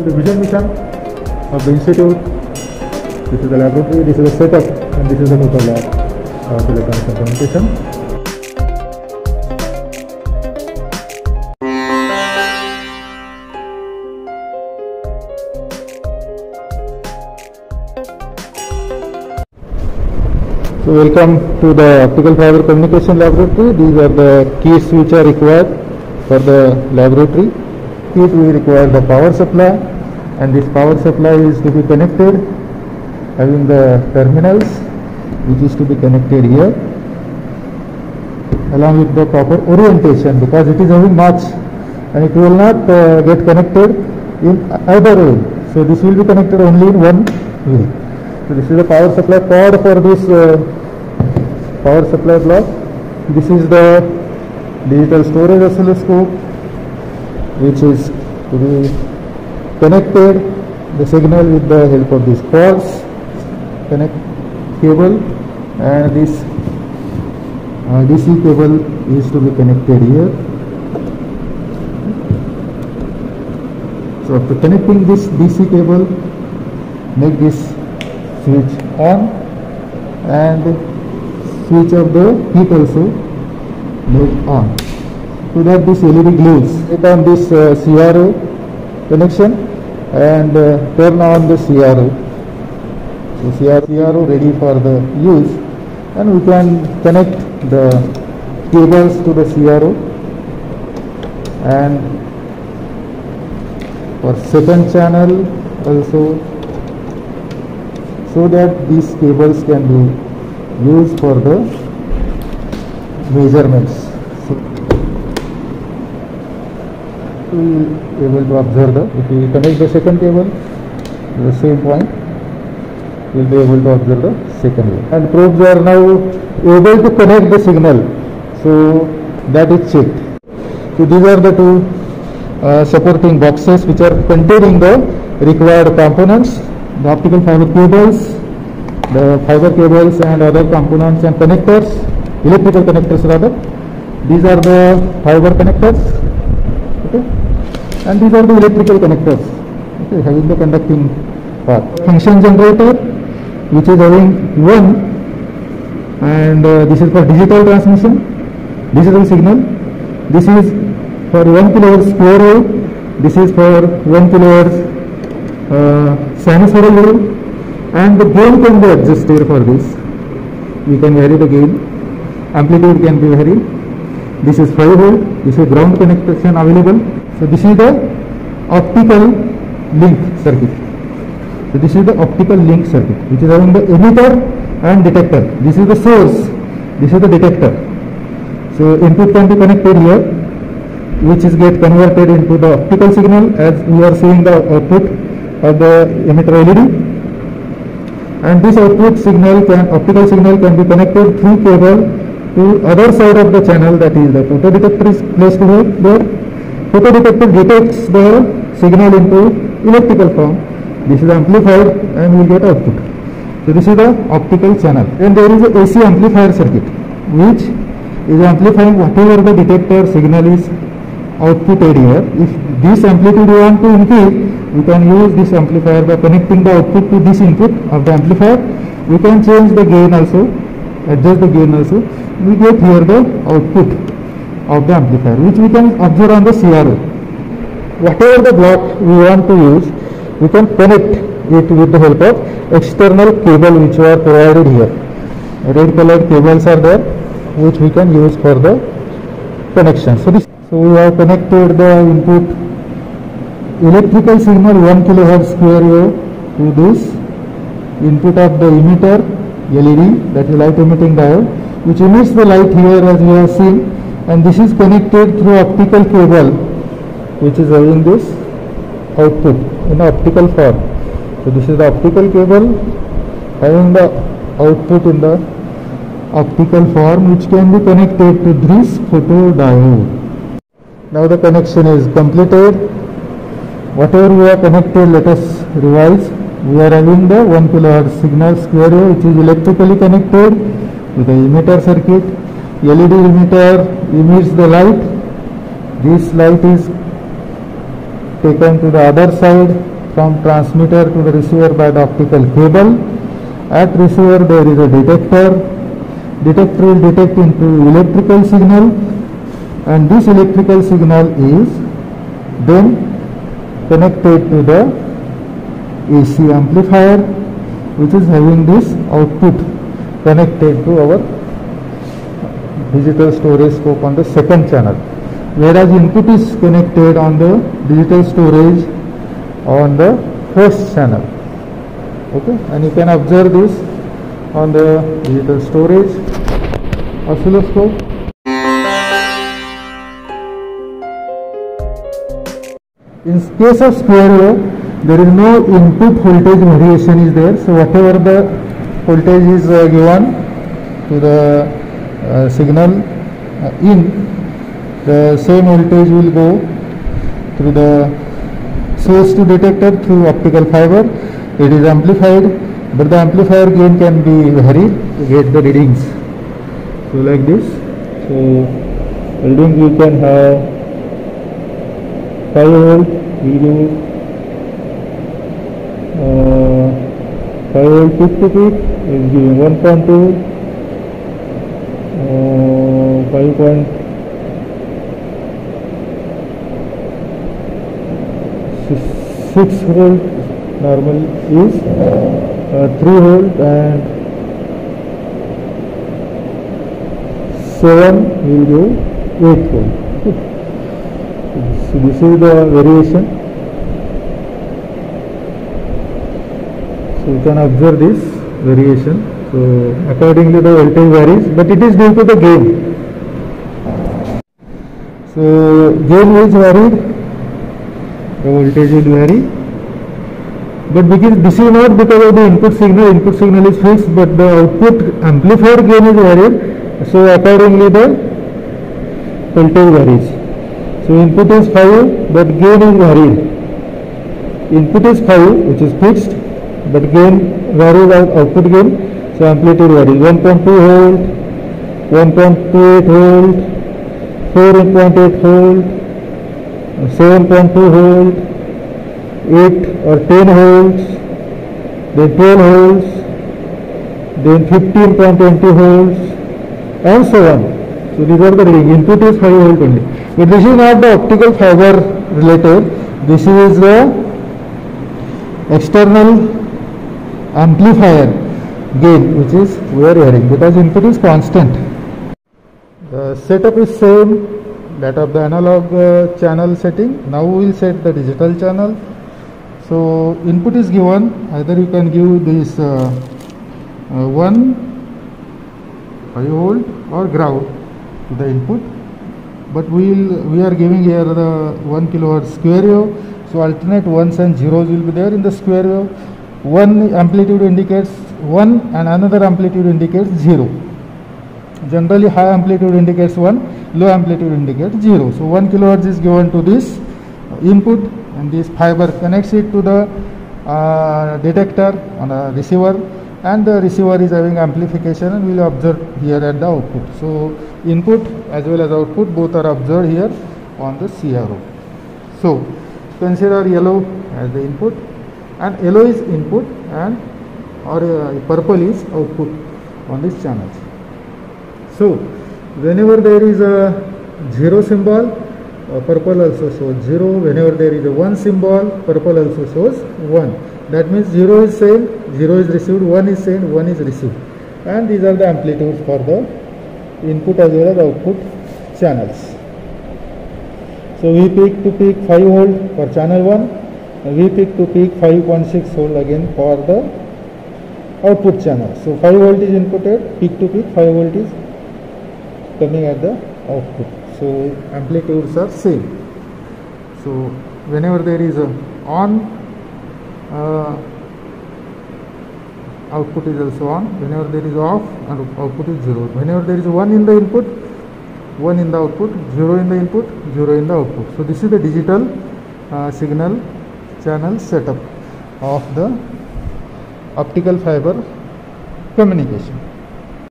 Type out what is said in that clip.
The vision mission of the institute. This is the laboratory, this is the setup, and this is the total lab of electronics and communication. So welcome to the optical fiber communication laboratory. These are the keys which are required for the laboratory. Here we require the power supply, and this power supply is to be connected having the terminals which is to be connected here along with the proper orientation, because it is having notch and it will not get connected in either way. So this will be connected only in one way. So this is the power supply cord for this power supply block. This is the digital storage oscilloscope which is to be connected the signal with the help of this quartz connect cable, and this DC cable is to be connected here. So after connecting this DC cable, make this switch on and switch of the heat also make on, so that this LED glows. Hit on this CRO connection and turn on the CRO. So CRO ready for the use, and we can connect the cables to the CRO, and for second channel also, so that these cables can be used for the measurements. So we will be able to observe if we connect the second cable to the same point, we will be able to observe the second one. And probes are now able to connect the signal, so that is checked. So these are the two supporting boxes which are containing the required components, the optical fiber cables, the fiber cables and other components and connectors, electrical connectors rather. These are the fiber connectors, okay, and these are the electrical connectors, okay, having the conducting part. Function generator which is having 1, and this is for digital transmission, digital signal. This is for 1 kHz square wave, this is for 1 kHz sinusoidal wave, and the gain can be adjusted for this. We can vary the gain, amplitude can be varied. This is 5 volt, this is ground connection available. So this is the optical link circuit. So this is the optical link circuit which is having the emitter and detector. This is the source, this is the detector. So input can be connected here, which is get converted into the optical signal, as we are seeing the output of the emitter LED. And this output signal optical signal can be connected through cable to other side of the channel, that is the photodetector is placed here. There photodetector detects the signal into electrical form. This is amplified and we get output. So this is the optical channel. Then there is a AC amplifier circuit which is amplifying whatever the detector signal is outputted here. If this amplitude we want to increase, we can use this amplifier by connecting the output to this input of the amplifier. We can change the gain also, adjust the gain also. We get here the output of the amplifier, which we can observe on the CRO. Whatever the block we want to use, we can connect it with the help of external cable which are provided here. Red colored cables are there which we can use for the connection. So we have connected the input electrical signal 1 kHz square wave to this input of the emitter LED, that is light emitting diode, which emits the light here as we have seen, and this is connected through optical cable which is having this output in optical form. So this is the optical cable having the output in the optical form, which can be connected to this photodiode. Now the connection is completed. Whatever we are connected, let us revise. We are having the 1 kHz signal square wave which is electrically connected with the emitter circuit. LED emitter emits the light. This light is taken to the other side from transmitter to the receiver by the optical cable. At receiver there is a detector. Detector will detect into electrical signal, and this electrical signal is then connected to the AC amplifier, which is having this output connected to our digital storage scope on the second channel, whereas input is connected on the digital storage on the first channel. Okay, and you can observe this on the digital storage oscilloscope. In case of square wave, there is no input voltage variation is there, so whatever the voltage is given to the signal in, the same voltage will go through the source to detector through optical fiber. It is amplified, but the amplifier gain can be varied to get the readings. So like this, so reading we can have 5 volt, we do 5 volt peak to peak is giving 1.2, 5.6 volt normal is 3 volt, and 7 will give 8 volt. So this is the variation. So you can observe this variation. So accordingly the voltage varies, but it is due to the gain. So gain is varied, the voltage will vary, but because this is not because of the input signal is fixed, but the output amplifier gain is varied, so accordingly the voltage varies. So input is 5, but gain is varied. Input is 5, which is fixed, but gain varies out output gain, so amplitude varies. 1.2 volt, 1.28 volt, 4.8 volt, 7.2 volt, 8 or 10 volts, then 12 volts, then 15.20 volts, and so on. So these are the reading. Input is 5 volt only, but this is not the optical fiber related. This is the external amplifier gain, which is we are hearing, because input is constant. The setup is same that of the analog channel setting. Now we will set the digital channel. So input is given, either you can give this 1 5 volt or ground to the input, but we are giving here the 1 kilohertz square wave, so alternate ones and zeros will be there in the square wave. One amplitude indicates 1 and another amplitude indicates 0. Generally high amplitude indicates 1, low amplitude indicates 0. So 1 kilohertz is given to this input, and this fiber connects it to the detector on a receiver, and the receiver is having amplification, and we will observe here at the output. So input as well as output both are observed here on the CRO. So consider yellow as the input, and yellow is input, and purple is output on these channels. So whenever there is a 0 symbol, purple also shows 0. Whenever there is a 1 symbol, purple also shows 1. That means 0 is sent, 0 is received, 1 is sent, 1 is received. And these are the amplitudes for the input as well as output channels. So V peak to peak 5 volt for channel 1, V peak to peak 5.6 volt again for the output channel. So 5 volt is inputted, peak to peak 5 volt is coming at the output. So amplitudes are same. So whenever there is a on, output is also on. Whenever there is off, and output is 0. Whenever there is 1 in the input, 1 in the output, 0 in the input, 0 in the output. So this is the digital signal channel setup of the optical fiber communication.